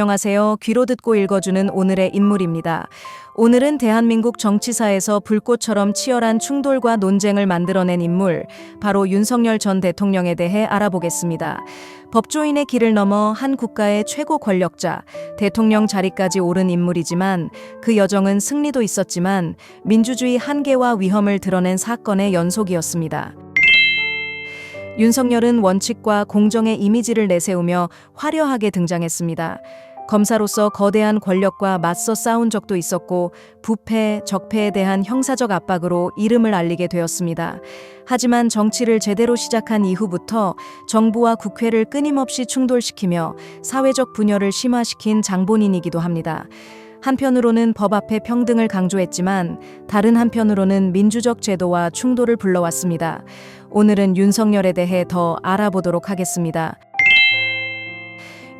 안녕하세요. 귀로 듣고 읽어주는 오늘의 인물입니다. 오늘은 대한민국 정치사에서 불꽃처럼 치열한 충돌과 논쟁을 만들어낸 인물, 바로 윤석열 전 대통령에 대해 알아보겠습니다. 법조인의 길을 넘어 한 국가의 최고 권력자, 대통령 자리까지 오른 인물이지만 그 여정은 승리도 있었지만 민주주의 한계와 위험을 드러낸 사건의 연속이었습니다. 윤석열은 원칙과 공정의 이미지를 내세우며 화려하게 등장했습니다. 검사로서 거대한 권력과 맞서 싸운 적도 있었고 부패, 적폐에 대한 형사적 압박으로 이름을 알리게 되었습니다. 하지만 정치를 제대로 시작한 이후부터 정부와 국회를 끊임없이 충돌시키며 사회적 분열을 심화시킨 장본인이기도 합니다. 한편으로는 법 앞에 평등을 강조했지만 다른 한편으로는 민주적 제도와 충돌을 불러왔습니다. 오늘은 윤석열에 대해 더 알아보도록 하겠습니다.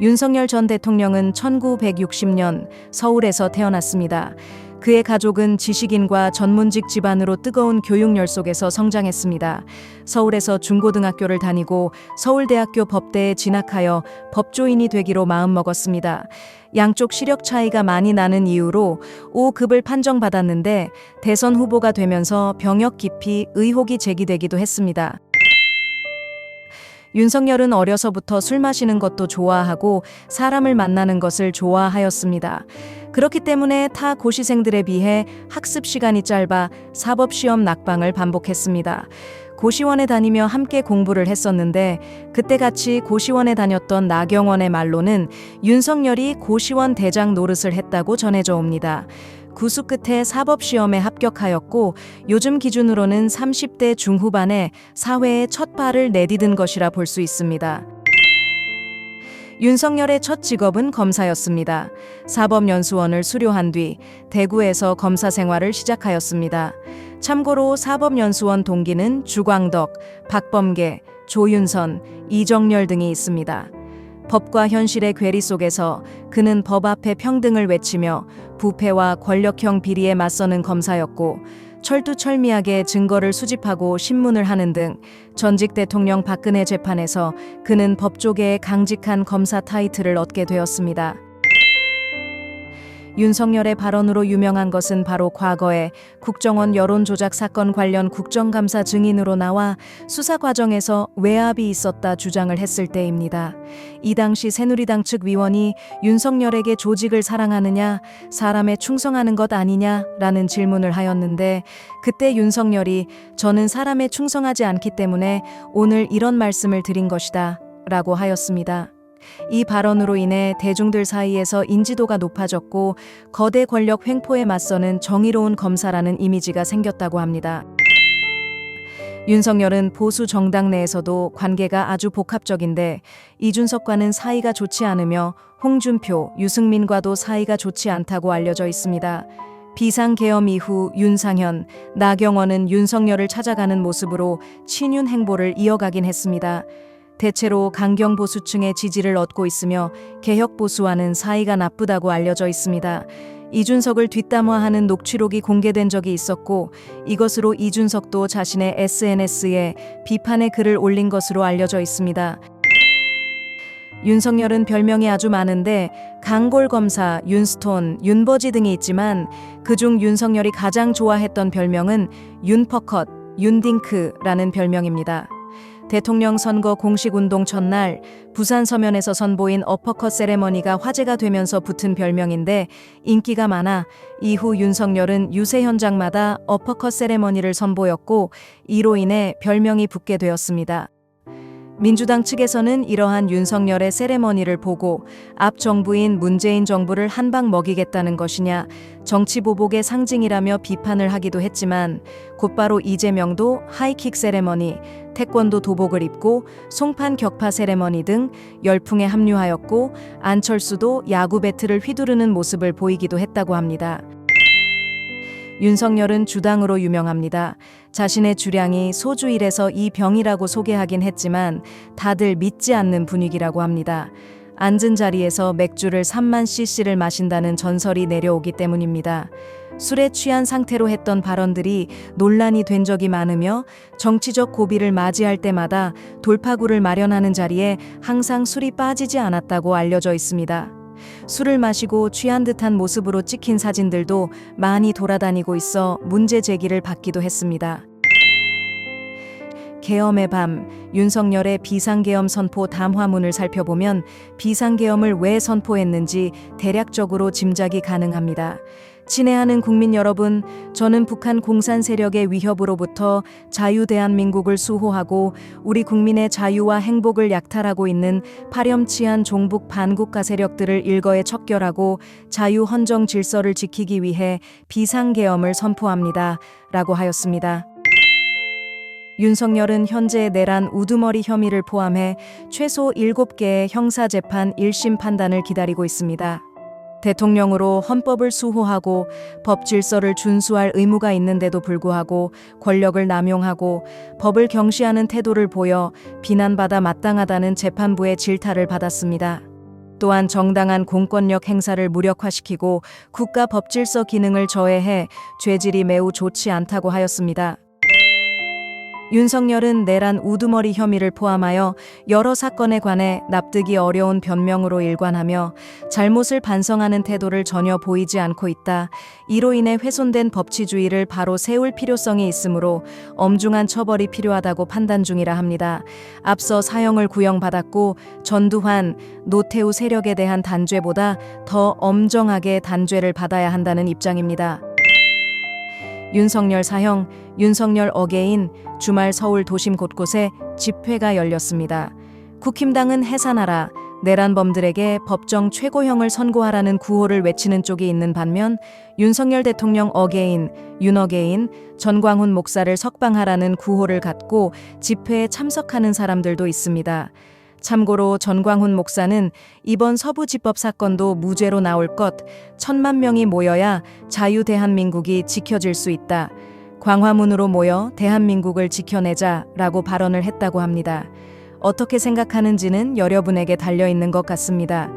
윤석열 전 대통령은 1960년 서울에서 태어났습니다. 그의 가족은 지식인과 전문직 집안으로 뜨거운 교육열 속에서 성장했습니다. 서울에서 중고등학교를 다니고 서울대학교 법대에 진학하여 법조인이 되기로 마음먹었습니다. 양쪽 시력 차이가 많이 나는 이유로 5급을 판정받았는데 대선 후보가 되면서 병역 기피 의혹이 제기되기도 했습니다. 윤석열은 어려서부터 술 마시는 것도 좋아하고 사람을 만나는 것을 좋아하였습니다. 그렇기 때문에 타 고시생들에 비해 학습 시간이 짧아 사법시험 낙방을 반복했습니다. 고시원에 다니며 함께 공부를 했었는데 그때 같이 고시원에 다녔던 나경원의 말로는 윤석열이 고시원 대장 노릇을 했다고 전해져 옵니다. 구수 끝에 사법시험에 합격하였고 요즘 기준으로는 30대 중후반에 사회에 첫 발을 내디딘 것이라 볼 수 있습니다. 윤석열의 첫 직업은 검사였습니다. 사법연수원을 수료한 뒤 대구에서 검사 생활을 시작하였습니다. 참고로 사법연수원 동기는 주광덕, 박범계, 조윤선, 이정열 등이 있습니다. 법과 현실의 괴리 속에서 그는 법 앞에 평등을 외치며 부패와 권력형 비리에 맞서는 검사였고 철두철미하게 증거를 수집하고 신문을 하는 등 전직 대통령 박근혜 재판에서 그는 법조계의 강직한 검사 타이틀을 얻게 되었습니다. 윤석열의 발언으로 유명한 것은 바로 과거에 국정원 여론조작 사건 관련 국정감사 증인으로 나와 수사 과정에서 외압이 있었다 주장을 했을 때입니다. 이 당시 새누리당 측 위원이 윤석열에게 조직을 사랑하느냐, 사람에 충성하는 것 아니냐라는 질문을 하였는데 그때 윤석열이 저는 사람에 충성하지 않기 때문에 오늘 이런 말씀을 드린 것이다 라고 하였습니다. 이 발언으로 인해 대중들 사이에서 인지도가 높아졌고 거대 권력 횡포에 맞서는 정의로운 검사라는 이미지가 생겼다고 합니다. 윤석열은 보수 정당 내에서도 관계가 아주 복합적인데 이준석과는 사이가 좋지 않으며 홍준표, 유승민과도 사이가 좋지 않다고 알려져 있습니다. 비상계엄 이후 윤상현, 나경원은 윤석열을 찾아가는 모습으로 친윤 행보를 이어가긴 했습니다. 대체로 강경보수층의 지지를 얻고 있으며 개혁보수와는 사이가 나쁘다고 알려져 있습니다. 이준석을 뒷담화하는 녹취록이 공개된 적이 있었고 이것으로 이준석도 자신의 SNS에 비판의 글을 올린 것으로 알려져 있습니다. 윤석열은 별명이 아주 많은데 강골검사, 윤스톤, 윤버지 등이 있지만 그중 윤석열이 가장 좋아했던 별명은 윤퍼컷, 윤딩크라는 별명입니다. 대통령 선거 공식운동 첫날 부산 서면에서 선보인 어퍼컷 세레머니가 화제가 되면서 붙은 별명인데 인기가 많아 이후 윤석열은 유세 현장마다 어퍼컷 세레머니를 선보였고 이로 인해 별명이 붙게 되었습니다. 민주당 측에서는 이러한 윤석열의 세레머니를 보고 앞 정부인 문재인 정부를 한 방 먹이겠다는 것이냐, 정치 보복의 상징이라며 비판을 하기도 했지만 곧바로 이재명도 하이킥 세레머니, 태권도 도복을 입고 송판 격파 세레머니 등 열풍에 합류하였고 안철수도 야구 배트를 휘두르는 모습을 보이기도 했다고 합니다. 윤석열은 주당으로 유명합니다. 자신의 주량이 소주 1에서 2병이라고 소개하긴 했지만 다들 믿지 않는 분위기라고 합니다. 앉은 자리에서 맥주를 3만 cc를 마신다는 전설이 내려오기 때문입니다. 술에 취한 상태로 했던 발언들이 논란이 된 적이 많으며 정치적 고비를 맞이할 때마다 돌파구를 마련하는 자리에 항상 술이 빠지지 않았다고 알려져 있습니다. 술을 마시고 취한 듯한 모습으로 찍힌 사진들도 많이 돌아다니고 있어 문제 제기를 받기도 했습니다. 계엄의 밤, 윤석열의 비상계엄 선포 담화문을 살펴보면 비상계엄을 왜 선포했는지 대략적으로 짐작이 가능합니다. 친애하는 국민 여러분, 저는 북한 공산 세력의 위협으로부터 자유 대한민국을 수호하고 우리 국민의 자유와 행복을 약탈하고 있는 파렴치한 종북 반국가 세력들을 일거에 척결하고 자유 헌정 질서를 지키기 위해 비상계엄을 선포합니다. 라고 하였습니다. 윤석열은 현재 내란 우두머리 혐의를 포함해 최소 7개의 형사재판 1심 판단을 기다리고 있습니다. 대통령으로 헌법을 수호하고 법 질서를 준수할 의무가 있는데도 불구하고 권력을 남용하고 법을 경시하는 태도를 보여 비난받아 마땅하다는 재판부의 질타를 받았습니다. 또한 정당한 공권력 행사를 무력화시키고 국가 법 질서 기능을 저해해 죄질이 매우 좋지 않다고 하였습니다. 윤석열은 내란 우두머리 혐의를 포함하여 여러 사건에 관해 납득이 어려운 변명으로 일관하며 잘못을 반성하는 태도를 전혀 보이지 않고 있다. 이로 인해 훼손된 법치주의를 바로 세울 필요성이 있으므로 엄중한 처벌이 필요하다고 판단 중이라 합니다. 앞서 사형을 구형받았고 전두환, 노태우 세력에 대한 단죄보다 더 엄정하게 단죄를 받아야 한다는 입장입니다. 윤석열 사형, 윤석열 어게인, 주말 서울 도심 곳곳에 집회가 열렸습니다. 국힘당은 해산하라, 내란범들에게 법정 최고형을 선고하라는 구호를 외치는 쪽이 있는 반면 윤석열 대통령 어게인, 윤어게인, 전광훈 목사를 석방하라는 구호를 갖고 집회에 참석하는 사람들도 있습니다. 참고로 전광훈 목사는 이번 서부지법 사건도 무죄로 나올 것, 1,000만 명이 모여야 자유 대한민국이 지켜질 수 있다. 광화문으로 모여 대한민국을 지켜내자라고 발언을 했다고 합니다. 어떻게 생각하는지는 여러분에게 달려있는 것 같습니다.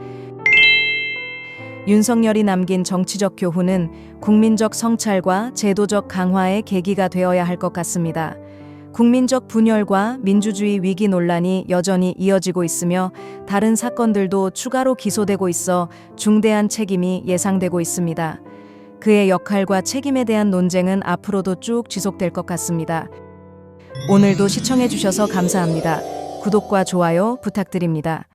윤석열이 남긴 정치적 교훈은 국민적 성찰과 제도적 강화의 계기가 되어야 할 것 같습니다. 국민적 분열과 민주주의 위기 논란이 여전히 이어지고 있으며 다른 사건들도 추가로 기소되고 있어 중대한 책임이 예상되고 있습니다. 그의 역할과 책임에 대한 논쟁은 앞으로도 쭉 지속될 것 같습니다. 오늘도 시청해 주셔서 감사합니다. 구독과 좋아요 부탁드립니다.